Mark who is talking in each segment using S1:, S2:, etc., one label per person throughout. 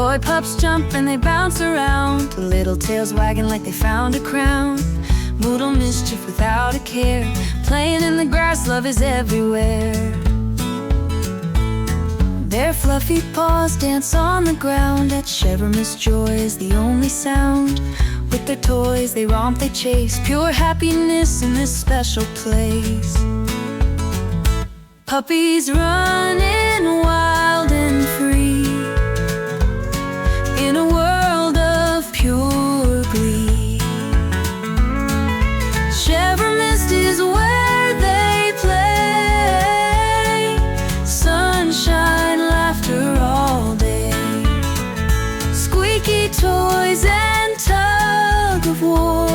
S1: Toy pups jump and they bounce around, the little tails wagging like they found a crown. Moodle mischief without a care, playing in the grass, love is everywhere. Their fluffy paws dance on the ground, at Chevromist joy is the only sound. With their toys they romp, they chase, pure happiness in this special place. Puppies running wild and free, in a world of pure glee. Chevromist is where they play, sunshine, laughter all day. Squeaky toys and tug of war,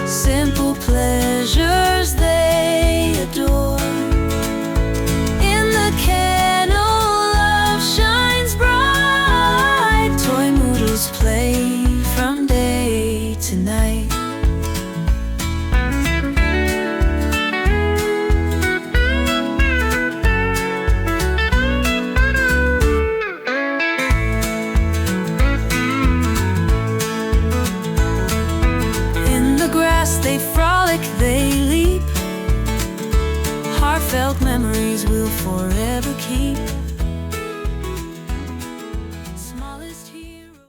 S1: simple pleasures they adore. In the kennel love shines bright, toy Moodles play from day to night. They frolic, they leap, heartfelt memories we'll forever keep.